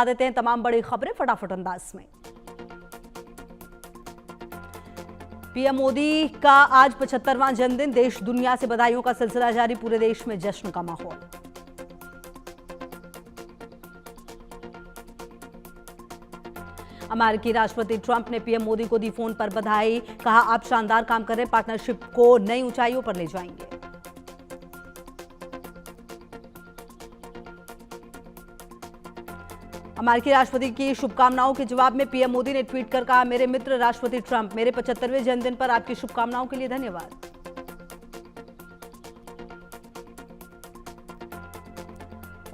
देते हैं तमाम बड़ी खबरें फटाफट अंदाज में। पीएम मोदी का आज 75वां जन्मदिन, देश दुनिया से बधाइयों का सिलसिला जारी, पूरे देश में जश्न का माहौल। अमेरिकी राष्ट्रपति ट्रंप ने पीएम मोदी को दी फोन पर बधाई, कहा आप शानदार काम कर रहे हैं, पार्टनरशिप को नई ऊंचाइयों पर ले जाएंगे। अमेरिकी राष्ट्रपति की शुभकामनाओं के जवाब में पीएम मोदी ने ट्वीट कर कहा, मेरे मित्र राष्ट्रपति ट्रंप, मेरे 75वें जन्मदिन पर आपकी शुभकामनाओं के लिए धन्यवाद।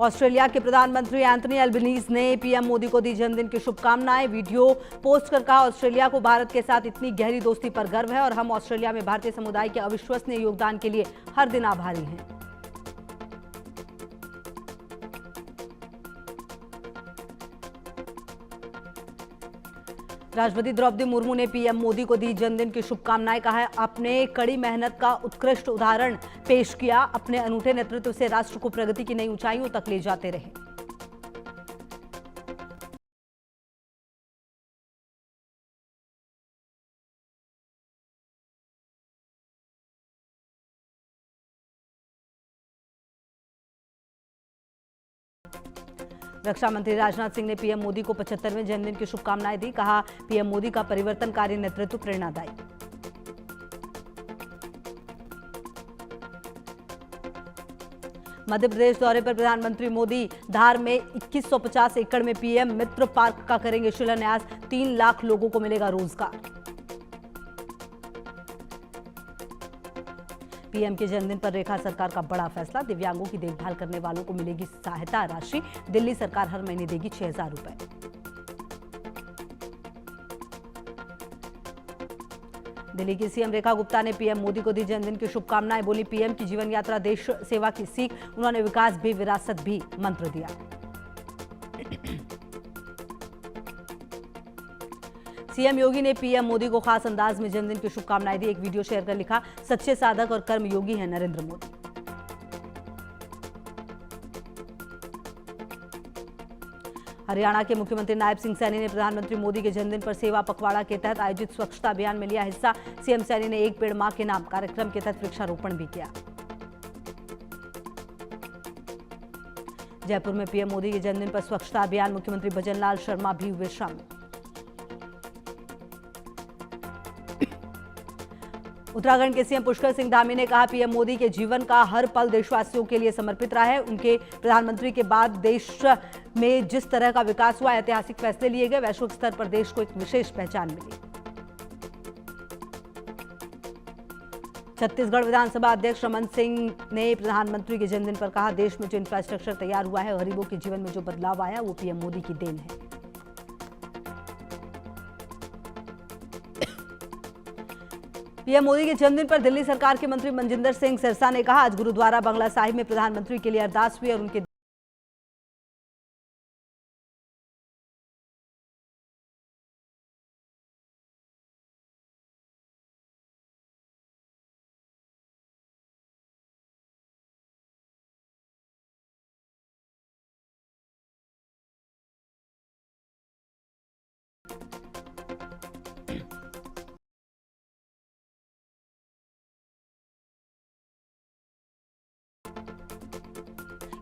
ऑस्ट्रेलिया के प्रधानमंत्री एंथनी अल्बनीज ने पीएम मोदी को दी जन्मदिन की शुभकामनाएं, वीडियो पोस्ट कर कहा, ऑस्ट्रेलिया को भारत के साथ इतनी गहरी दोस्ती पर गर्व है और हम ऑस्ट्रेलिया में भारतीय समुदाय के अविश्वसनीय योगदान के लिए हर दिन आभारी हैं। राष्ट्रपति द्रौपदी मुर्मू ने पीएम मोदी को दी जन्मदिन की शुभकामनाएं, कहा है आपने कड़ी मेहनत का उत्कृष्ट उदाहरण पेश किया, अपने अनूठे नेतृत्व से राष्ट्र को प्रगति की नई ऊंचाइयों तक ले जाते रहे। रक्षा मंत्री राजनाथ सिंह ने पीएम मोदी को 75वें जन्मदिन की शुभकामनाएं दी, कहा पीएम मोदी का परिवर्तनकारी नेतृत्व प्रेरणादायी। मध्य प्रदेश दौरे पर प्रधानमंत्री मोदी धार में 2150 एकड़ में पीएम मित्र पार्क का करेंगे शिलान्यास, 3 लाख लोगों को मिलेगा रोजगार। पीएम के जन्मदिन पर रेखा सरकार का बड़ा फैसला, दिव्यांगों की देखभाल करने वालों को मिलेगी सहायता राशि, दिल्ली सरकार हर महीने देगी 6000 रुपए। दिल्ली की सीएम रेखा गुप्ता ने पीएम मोदी को दी जन्मदिन की शुभकामनाएं, बोली पीएम की जीवन यात्रा देश सेवा की सीख, उन्होंने विकास भी विरासत भी मंत्र दिया। सीएम योगी ने पीएम मोदी को खास अंदाज में जन्मदिन की शुभकामनाएं दी, एक वीडियो शेयर कर लिखा, सच्चे साधक और कर्मयोगी हैं नरेंद्र मोदी। हरियाणा के मुख्यमंत्री नायब सिंह सैनी ने प्रधानमंत्री मोदी के जन्मदिन पर सेवा पखवाड़ा के तहत आयोजित स्वच्छता अभियान में लिया हिस्सा, सीएम सैनी ने एक पेड़ मां के नाम कार्यक्रम के तहत वृक्षारोपण भी किया। जयपुर में पीएम मोदी के जन्मदिन पर स्वच्छता अभियान, मुख्यमंत्री भजनलाल शर्मा भी हुए शामिल। उत्तराखंड के सीएम पुष्कर सिंह धामी ने कहा पीएम मोदी के जीवन का हर पल देशवासियों के लिए समर्पित रहा है, उनके प्रधानमंत्री के बाद देश में जिस तरह का विकास हुआ, ऐतिहासिक फैसले लिए गए, वैश्विक स्तर पर देश को एक विशेष पहचान मिली। छत्तीसगढ़ विधानसभा अध्यक्ष रमन सिंह ने प्रधानमंत्री के जन्मदिन पर कहा, देश में जो इंफ्रास्ट्रक्चर तैयार हुआ है, गरीबों के जीवन में जो बदलाव आया, वो पीएम मोदी की देन है। पीएम मोदी के जन्मदिन पर दिल्ली सरकार के मंत्री मनजिंदर सिंह सिरसा ने कहा, आज गुरुद्वारा बंगला साहिब में प्रधानमंत्री के लिए अरदास हुई और उनके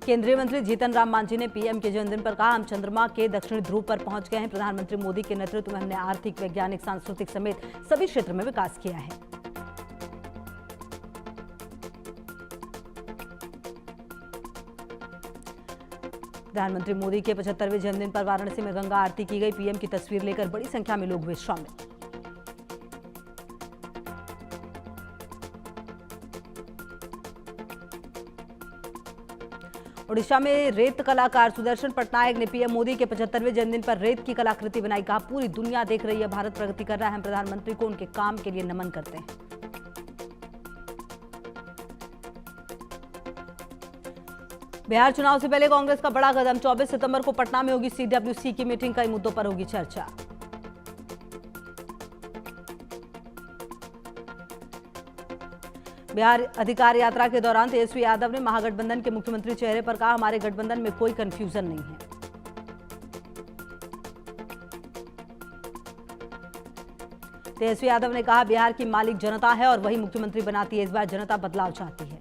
केंद्रीय मंत्री जीतन राम मांझी ने पीएम के जन्मदिन पर कहा, हम चंद्रमा के दक्षिणी ध्रुव पर पहुंच गए हैं, प्रधानमंत्री मोदी के नेतृत्व में हमने आर्थिक, वैज्ञानिक, सांस्कृतिक समेत सभी क्षेत्र में विकास किया है। प्रधानमंत्री मोदी के 75वें जन्मदिन पर वाराणसी में गंगा आरती की गई, पीएम की तस्वीर लेकर बड़ी संख्या में लोग हुए शामिल। ओडिशा में रेत कलाकार सुदर्शन पटनायक ने पीएम मोदी के 75वें जन्मदिन पर रेत की कलाकृति बनाई, कहा पूरी दुनिया देख रही है, भारत प्रगति कर रहा है, हम प्रधानमंत्री को उनके काम के लिए नमन करते हैं। बिहार चुनाव से पहले कांग्रेस का बड़ा कदम, 24 सितंबर को पटना में होगी सीडब्ल्यूसी की मीटिंग, कई मुद्दों पर होगी चर्चा। बिहार अधिकार यात्रा के दौरान तेजस्वी यादव ने महागठबंधन के मुख्यमंत्री चेहरे पर कहा, हमारे गठबंधन में कोई कंफ्यूजन नहीं है। तेजस्वी यादव ने कहा, बिहार की मालिक जनता है और वही मुख्यमंत्री बनाती है। इस बार जनता बदलाव चाहती है।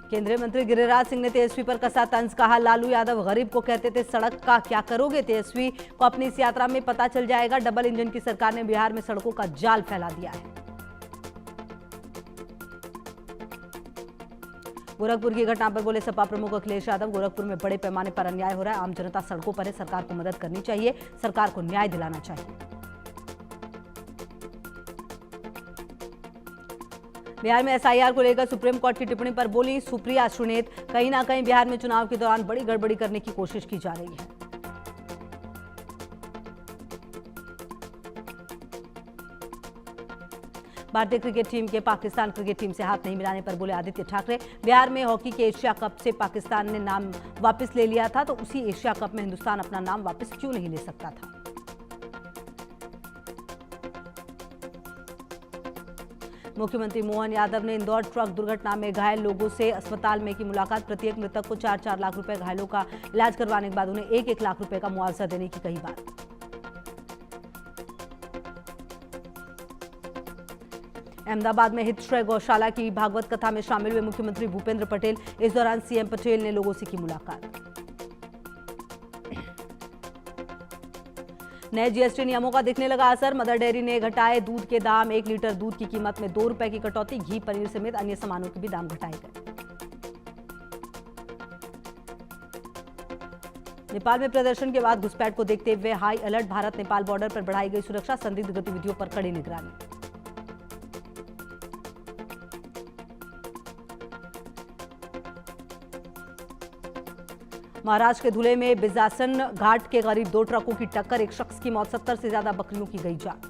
केंद्रीय मंत्री गिरिराज सिंह ने तेजस्वी पर कसा तंज। कहा, लालू यादव गरीब को कहते थे सड़क का क्या करोगे। तेजस्वी को अपनी इस यात्रा में पता चल जाएगा। डबल इंजन की सरकार ने बिहार में सड़कों का जाल फैला दिया है। गोरखपुर की घटना पर बोले सपा प्रमुख अखिलेश यादव, गोरखपुर में बड़े पैमाने पर अन्याय हो रहा है। आम जनता सड़कों पर है। सरकार को मदद करनी चाहिए। सरकार को न्याय दिलाना चाहिए। बिहार में एसआईआर को लेकर सुप्रीम कोर्ट की टिप्पणी पर बोली सुप्रिया सुनेत, कहीं ना कहीं बिहार में चुनाव के दौरान बड़ी गड़बड़ी करने की कोशिश की जा रही है। भारतीय क्रिकेट टीम के पाकिस्तान क्रिकेट टीम से हाथ नहीं मिलाने पर बोले आदित्य ठाकरे, बिहार में हॉकी के एशिया कप से पाकिस्तान ने नाम वापस ले लिया था, तो उसी एशिया कप में हिंदुस्तान अपना नाम वापस क्यों नहीं ले सकता था। मुख्यमंत्री मोहन यादव ने इंदौर ट्रक दुर्घटना में घायल लोगों से अस्पताल में की मुलाकात। प्रत्येक मृतक को 4-4 लाख रुपए, घायलों का इलाज करवाने के बाद उन्हें 1-1 लाख रुपए का मुआवजा देने की कही बात। अहमदाबाद में हितश्रय गौशाला की भागवत कथा में शामिल हुए मुख्यमंत्री भूपेंद्र पटेल। इस दौरान सीएम पटेल ने लोगों से की मुलाकात। नए जीएसटी नियमों का दिखने लगा असर। मदर डेयरी ने घटाए दूध के दाम। 1 लीटर दूध की कीमत में 2 रुपए की कटौती। घी, पनीर समेत अन्य सामानों के भी दाम घटाए गए। नेपाल में प्रदर्शन के बाद घुसपैठ को देखते हुए high alert. Bharat Nepal border पर बढ़ाई गई सुरक्षा। संदिग्ध गतिविधियों पर कड़ी निगरानी। महाराष्ट्र के धुले में बिजासन घाट के करीब 2 ट्रकों की टक्कर। एक शख्स की मौत, 70 से ज्यादा बकरियों की गई जान।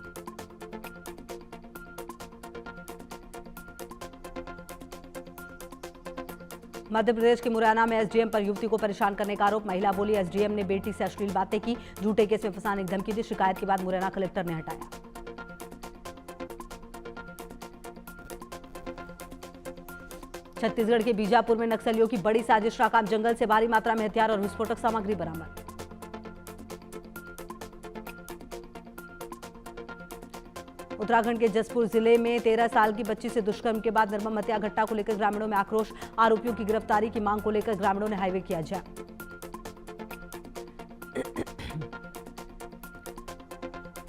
मध्य प्रदेश के मुरैना में एसडीएम पर युवती को परेशान करने का आरोप। महिला बोली, एसडीएम ने बेटी से अश्लील बातें की, झूठे केस में फंसाने की धमकी दी। शिकायत के बाद मुरैना कलेक्टर ने हटाया। छत्तीसगढ़ के बीजापुर में नक्सलियों की बड़ी साजिश नाकाम। जंगल से भारी मात्रा में हथियार और विस्फोटक सामग्री बरामद। उत्तराखंड के जसपुर जिले में 13 साल की बच्ची से दुष्कर्म के बाद निर्मम हत्या घटना को लेकर ग्रामीणों में आक्रोश। आरोपियों की गिरफ्तारी की मांग को लेकर ग्रामीणों ने हाईवे किया जाम।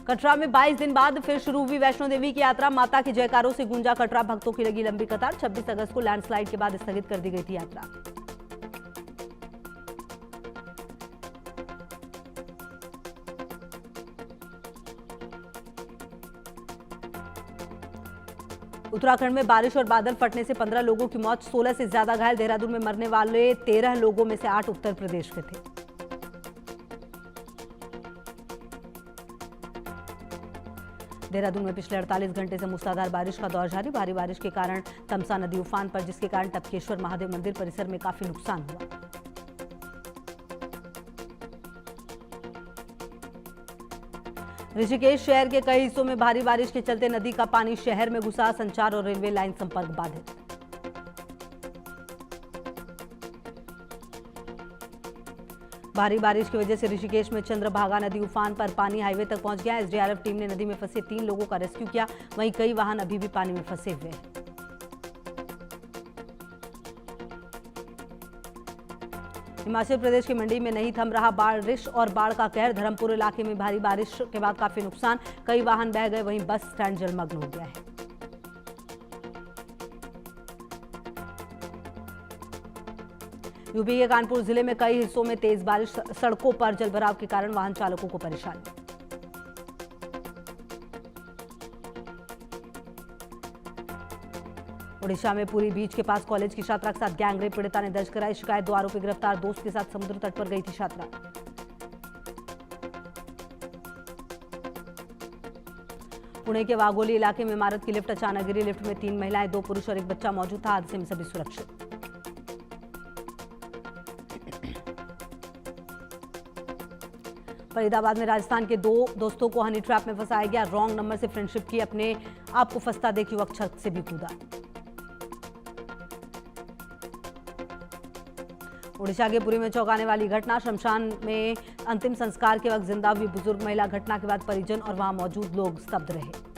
कटरा में 22 दिन बाद फिर शुरू हुई वैष्णो देवी की यात्रा। माता के जयकारों से गूंजा कटरा। भक्तों की लगी लंबी कतार। 26 अगस्त को लैंडस्लाइड के बाद स्थगित कर दी गई थी यात्रा। उत्तराखंड में बारिश और बादल फटने से 15 लोगों की मौत, 16 से ज्यादा घायल। देहरादून में मरने वाले 13 लोगों में से 8 उत्तर प्रदेश के थे। देहरादून में पिछले 48 घंटे से मूसलाधार बारिश का दौर जारी। भारी बारिश के कारण तमसा नदी उफान पर, जिसके कारण टपकेश्वर महादेव मंदिर परिसर में काफी नुकसान हुआ। ऋषिकेश शहर के कई हिस्सों में भारी बारिश के चलते नदी का पानी शहर में घुसा। संचार और रेलवे लाइन संपर्क बाधित। भारी बारिश की वजह से ऋषिकेश में चंद्रभागा नदी उफान पर, पानी हाईवे तक पहुंच गया। एसडीआरएफ टीम ने नदी में फंसे 3 लोगों का रेस्क्यू किया। वहीं कई वाहन अभी भी पानी में फंसे हुए हैं। हिमाचल प्रदेश की मंडी में नहीं थम रहा बारिश और बाढ़ का कहर। धर्मपुर इलाके में भारी बारिश के बाद काफी नुकसान। कई वाहन बह गए। वहीं बस स्टैंड जलमग्न हो गया है। यूपी के कानपुर जिले में कई हिस्सों में तेज बारिश। सड़कों पर जलभराव के कारण वाहन चालकों को परेशानी। ओडिशा में पुरी बीच के पास कॉलेज की छात्रा के साथ गैंगरेप। पीड़िता ने दर्ज कराई शिकायत। 2 आरोपी गिरफ्तार। दोस्त के साथ समुद्र तट पर गई थी छात्रा। पुणे के वाघोली इलाके में इमारत की लिफ्ट अचानक गिरी। लिफ्ट में 3 महिलाएं, 2 पुरुष और 1 बच्चा मौजूद था। हादसे में सभी सुरक्षित। फरीदाबाद में राजस्थान के 2 दोस्तों को हनी ट्रैप में फंसाया गया। रॉन्ग नंबर से फ्रेंडशिप की, अपने आप को फंसता देख युवक छत से भी कूदा। ओडिशा के पुरी में चौंकाने वाली घटना। शमशान में अंतिम संस्कार के वक्त जिंदा हुई बुजुर्ग महिला। घटना के बाद परिजन और वहां मौजूद लोग स्तब्ध रहे।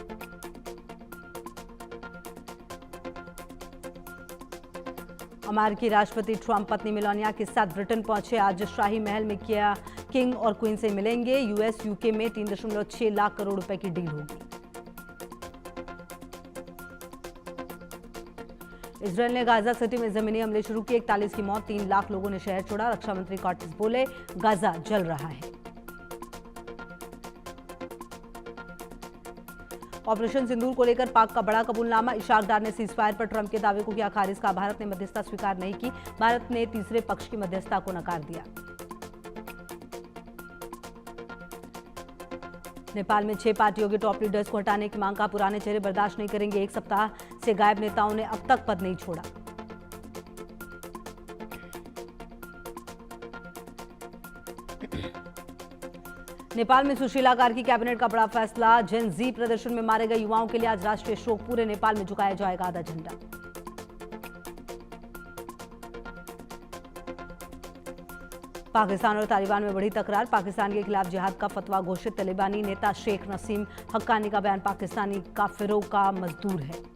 अमेरिकी राष्ट्रपति ट्रंप पत्नी मेलानिया के साथ ब्रिटेन पहुंचे। आज शाही महल में किया किंग और क्वीन से मिलेंगे। यूएस यूके में 3.6 लाख करोड़ रुपए की डील होगी। इजरायल ने गाजा सिटी में जमीनी हमले शुरू किए। 41 की मौत, 3 लाख लोगों ने शहर छोड़ा। रक्षा मंत्री कॉटिस बोले, गाजा जल रहा है। ऑपरेशन सिंदूर को लेकर पाक का बड़ा कबूलनामा। इशाक डार ने सीजफायर पर ट्रंप के दावे को किया खारिज। कहा, भारत ने मध्यस्थता स्वीकार नहीं की। भारत ने तीसरे पक्ष की मध्यस्थता को नकार दिया। नेपाल में 6 पार्टियों के टॉप लीडर्स को हटाने की मांग। का पुराने चेहरे बर्दाश्त नहीं करेंगे। 1 सप्ताह से गायब नेताओं ने अब तक पद नहीं छोड़ा। नेपाल में सुशीला कार्की कैबिनेट का बड़ा फैसला। जेन जी प्रदर्शन में मारे गए युवाओं के लिए आज राष्ट्रीय शोक। पूरे नेपाल में झुकाया जाएगा आधा झंडा। पाकिस्तान और तालिबान में बढ़ी तकरार। पाकिस्तान के खिलाफ जिहाद का फतवा घोषित। तालिबानी नेता शेख नसीम हक्कानी का बयान, पाकिस्तानी काफिरों का मजदूर है।